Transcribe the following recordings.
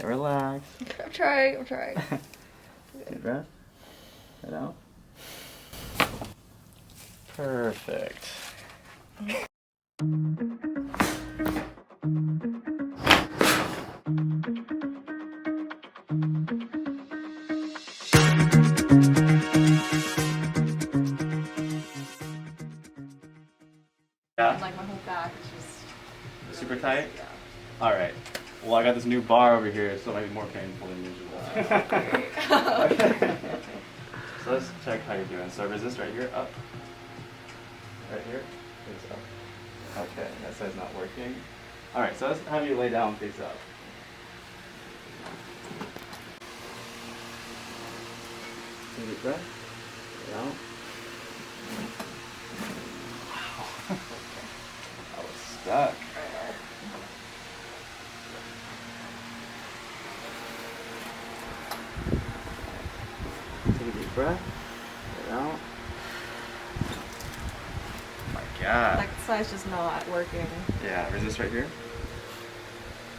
Relax. I'm trying. Deep breath. Head out. Perfect. Yeah. Like my whole back is just Super tight? Yeah. Alright. Well, I got this new bar over here, so it might be more painful than usual. So let's check how you're doing. So resist right here, up. Right here is up. Okay, that side's not working. Alright, so let's have you lay down face up. Take a deep breath. Get out. Wow. I was stuck. Take a deep breath. Get out. Oh my god. That side's just not working. Yeah, resist right here.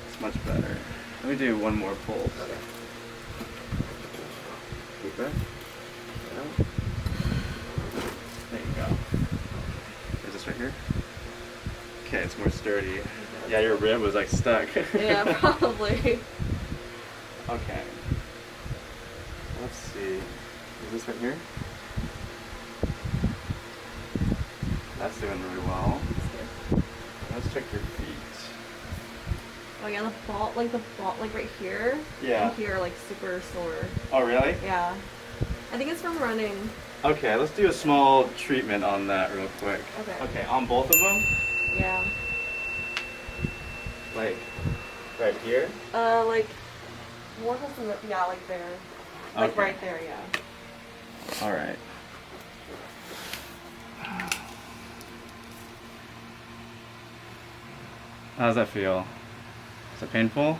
It's much better. Let me do one more pull. Okay. Deep breath. Get out. There you go. Resist right here. Okay, it's more sturdy. Yeah, your rib was like stuck. Yeah, probably. Okay. Let's see. Is this right here? That's doing really well. Let's check your feet. Oh yeah, the fault, like right here. Yeah. And here, like super sore. Oh, really? Yeah. I think it's from running. Okay, let's do a small treatment on that real quick. Okay. Okay, on both of them? Yeah. Like, right here? Like, more close to the, yeah, like there. Like Okay. right there, yeah. Alright. How does that feel? Is it painful?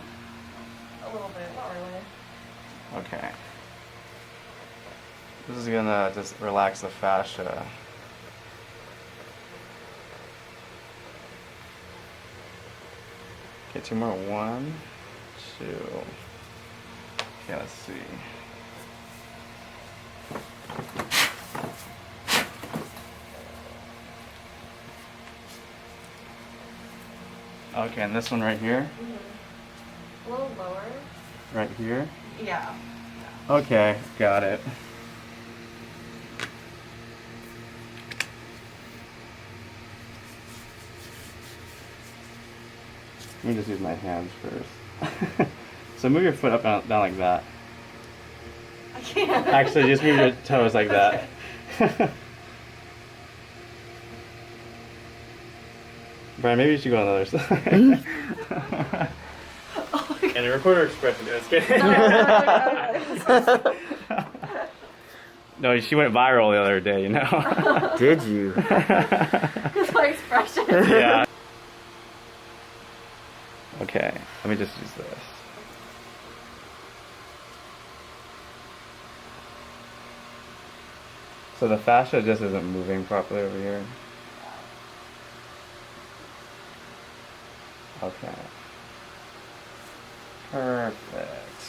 A little bit, not really. Okay. This is gonna just relax the fascia. Okay, two more. 1, 2. Okay, let's see. Okay, and this one right here? A little lower. Right here? Yeah. Okay, got it. Let me just use my hands first. So move your foot up and down like that. I can't. Actually, just move your toes like that. Brian, maybe you should go on the other side. Oh my God. And the recorder expression, just kidding. No, she went viral the other day, you know. Did you? It's my expression. Yeah. Okay, let me just use this. So the fascia just isn't moving properly over here. Okay. Perfect.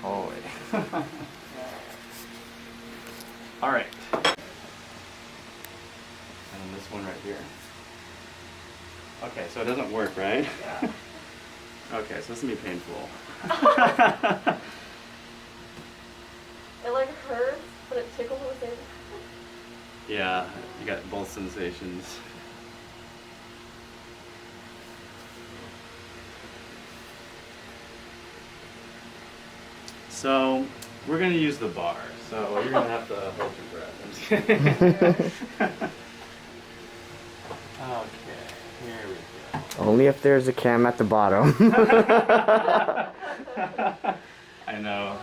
Holy. All right. And then this one right here. Okay, so it doesn't work, right? Yeah. Okay, so this is gonna be painful. It like hurts, but it tickles at the same time. Yeah, you got both sensations. So, we're gonna use the bar, so you're gonna have to hold your breath. I'm just kidding. Okay, here we go. Only if there's a cam at the bottom. I know.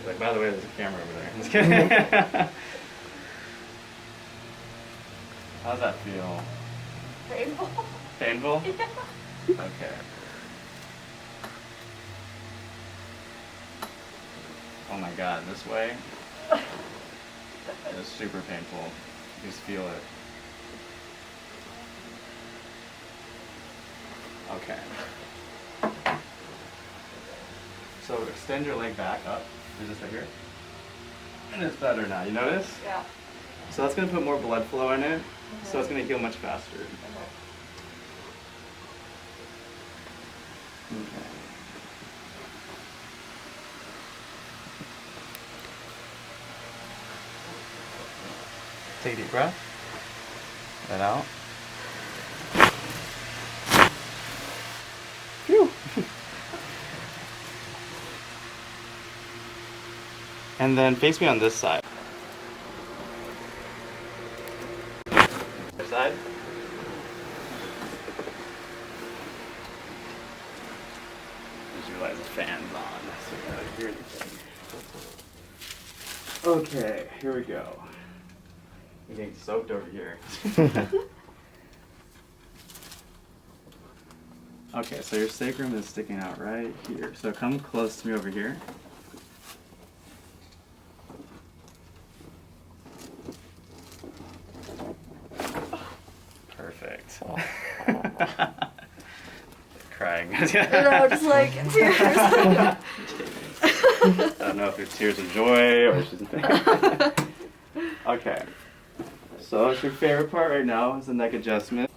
Like, by the way, there's a camera over there. I'm just kidding. How's that feel? Painful. Painful? Yeah. Okay. Oh my god, this way is super painful. You just feel it. Okay. So extend your leg back up. There's this right here. And it's better now. You notice? Yeah. So that's going to put more blood flow in it. So it's going to heal much faster. Okay. Take a deep breath. Let out. Phew. And then face me on this side. Other side. Just realize the fan's on, so you can't hear anything. Okay, here we go. I'm getting soaked over here. Okay, so your sacrum is sticking out right here. So come close to me over here. Perfect. Crying. No, just like tears. I don't know if it's tears of joy or she's Okay. So it's your favorite part right now is the neck adjustment.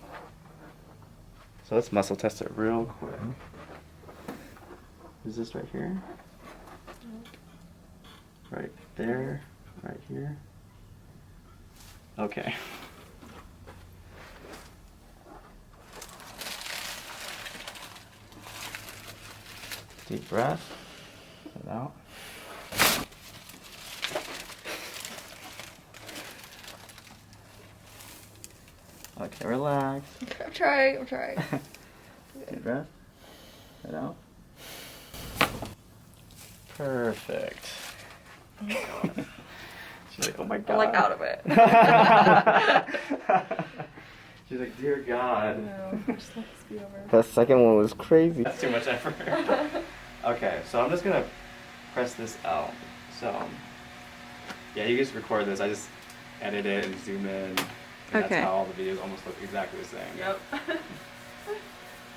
So let's muscle test it real quick. Is this right here? Right there, right here. Okay. Deep breath. Let out. Okay, relax. I'm trying. Deep breath. Let out. Perfect. She's like, oh my god. I'm like out of it. She's like, dear God. No, just let this be over. The second one was crazy. That's too much effort. Okay, so I'm just gonna press this out. So, yeah, you just record this. I just edit it and zoom in. And Okay. That's how all the videos almost look exactly the same. Yep.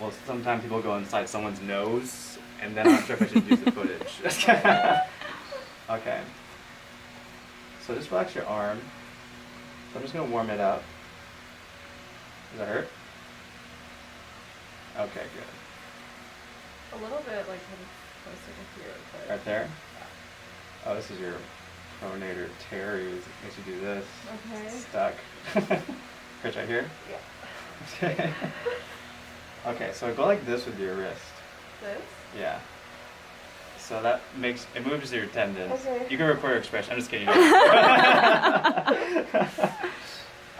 Well, sometimes people go inside someone's nose, and then I'm not sure if I should use the footage. Okay. So just relax your arm. So I'm just gonna warm it up. Does that hurt? Okay, good. A little bit like closer to here. But Right there? Oh, this is your pronator teres. Makes you do this. Okay. Stuck. Hurt right here? Yeah. Okay, so go like this with your wrist. This? Yeah. So that makes, it moves your tendons. Okay. You can record your expression. I'm just kidding. Oh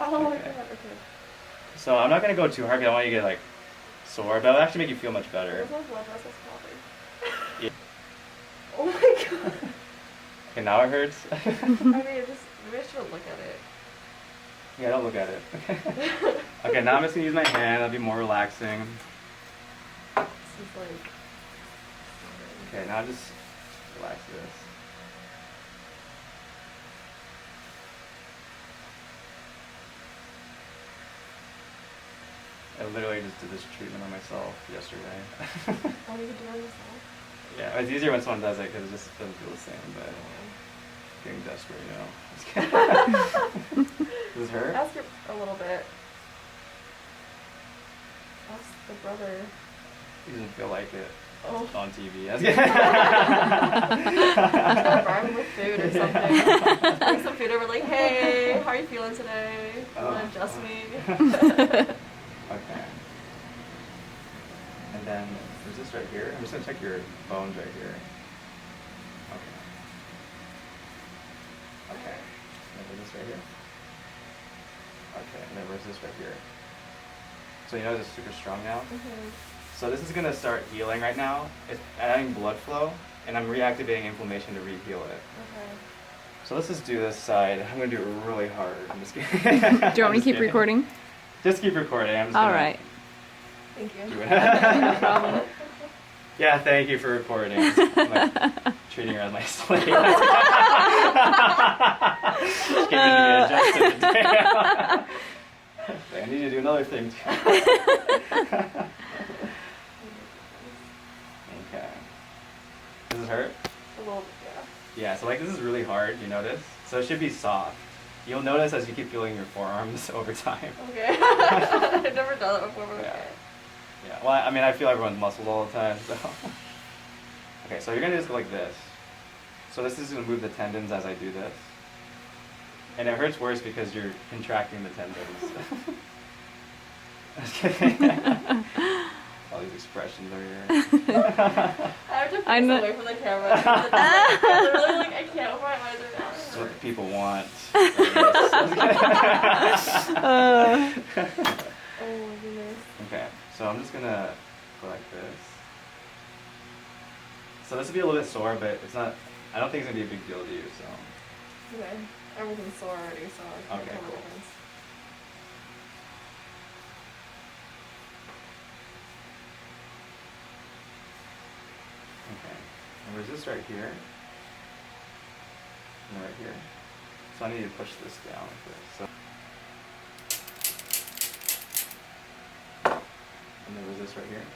my Okay. god, okay. So I'm not going to go too hard because I want you to get like sore, but it'll actually make you feel much better. Where's my blood vessels popping? Yeah. Oh my god. Okay, now it hurts. I mean, maybe I shouldn't look at it. Yeah, don't look at it. Okay, now I'm just going to use my hand. That'll be more relaxing. This is like... Okay, now just relax this. I literally just did this treatment on myself yesterday. Oh, you can do it yourself? Yeah, it's easier when someone does it because it just doesn't feel the same, but getting desperate, you know. Does this hurt? Ask her a little bit. Ask the brother. He doesn't feel like it. Oh. It's on TV. Start bribing with food or something. Bring some food over, like, hey, how are you feeling today? You want to adjust me? Okay. And then, there's this right here. I'm just going to check your bones right here. Okay. Okay. And then there's this right here. Okay, and then where's this right here? So you know this is super strong now? Mm-hmm. So this is going to start healing right now. It's adding blood flow, and I'm reactivating inflammation to re-heal it. Okay. So let's just do this side. I'm going to do it really hard. I'm just kidding. Do you want me to keep recording? Just keep recording. I'm just All gonna right. Thank you. do it. No problem. Yeah, thank you for recording. I'm like treating her as my slave. Just giving me adjusted today. I need you to do another thing too. Doesn't hurt? A little bit, yeah. Yeah, so like this is really hard, you notice? So it should be soft. You'll notice as you keep feeling your forearms over time. Okay. I've never done it before, but Yeah. okay. Yeah, well, I mean, I feel everyone's muscles all the time, so. Okay, so you're gonna just go like this. So this is gonna move the tendons as I do this. And it hurts worse because you're contracting the tendons. Just kidding. All these expressions are here. I have to face away from the camera. Literally, like, I can't open my eyes right now. That's what the people want. Oh my goodness. Okay, so I'm just gonna go like this. So this will be a little bit sore, but it's not, I don't think it's gonna be a big deal to you, so. Okay. Everything's sore already, so I can't Okay, tell the cool. difference. Okay, and resist right here. And right here. So I need to push this down like this. So. And then resist right here.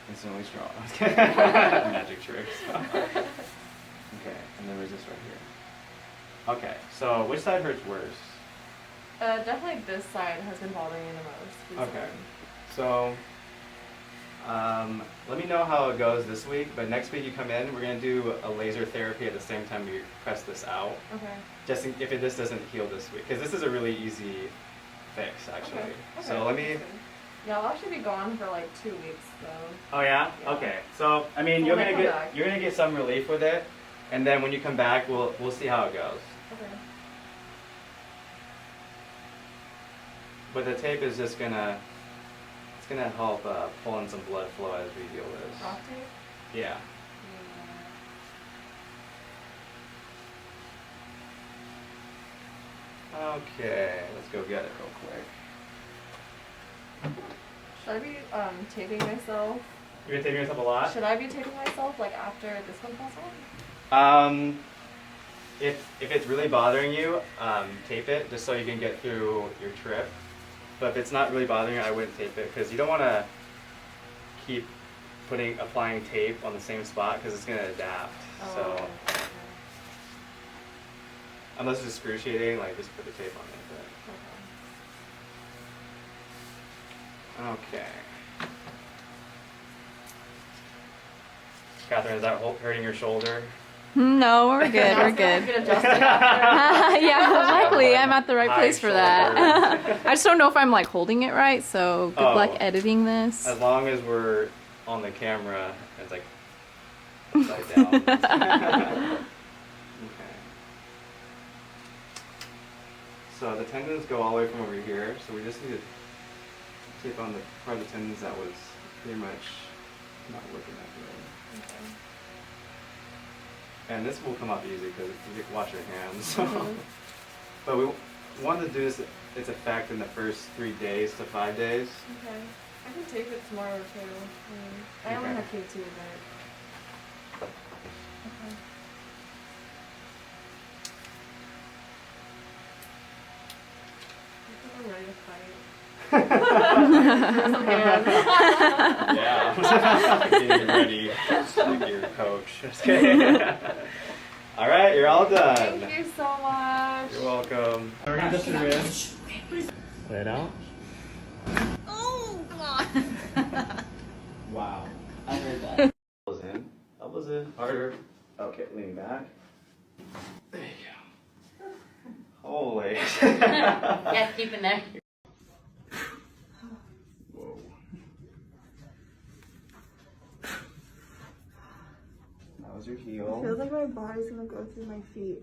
Instantly strong. Magic tricks. Okay, and then resist right here. Okay, so which side hurts worse? Definitely this side has been bothering me the most. Okay, so let me know how it goes this week, but next week you come in, we're going to do a laser therapy at the same time we press this out. Okay. Just if this doesn't heal this week, because this is a really easy fix actually. Okay. So let me... That's good. Yeah, I'll actually be gone for like 2 weeks though. Oh yeah? Yeah. Okay. So I mean, So you're when I gonna come get back. you're gonna get some relief with it, and then when you come back, we'll see how it goes. Okay. But the tape is just gonna help pull in some blood flow as we heal this. Rock tape? Yeah. Okay, let's go get it real quick. Should I be taping myself? You're taping yourself a lot? Should I be taping myself like after this one falls off? If it's really bothering you, tape it just so you can get through your trip. But if it's not really bothering you, I wouldn't tape it because you don't want to keep applying tape on the same spot because it's gonna adapt. Oh, So okay. unless it's excruciating, like just put the tape on it. But. Okay. Catherine, is that hurting your shoulder? No, we're good. We're You can good. adjust it after. Yeah, luckily I'm at the right High place for that. shoulders. I just don't know if I'm like holding it right, so good luck Oh. editing this. As long as we're on the camera, it's like upside down. Okay. So the tendons go all the way from over here, so we just need to tape on the part of the tendons that was pretty much not working that good. Okay. And this will come up easy because you can wash your hands. Mhm. But we wanted to do its effect in the first 3 days to 5 days. Okay. I can tape it tomorrow too. I only Okay. have K2, but. Okay. I think I'm ready to fight. Some hands. Yeah. Getting ready. Like your coach. Just kidding. All right, you're all done. Thank you so much. You're welcome. We're gonna just lay it out. Oh, come on. Wow. I heard that. Elbows in. Elbows in. Harder. Okay, lean back. There you go. Holy. Yeah, keep in there. Whoa. That was your heel. Feels like my body's gonna go through my feet.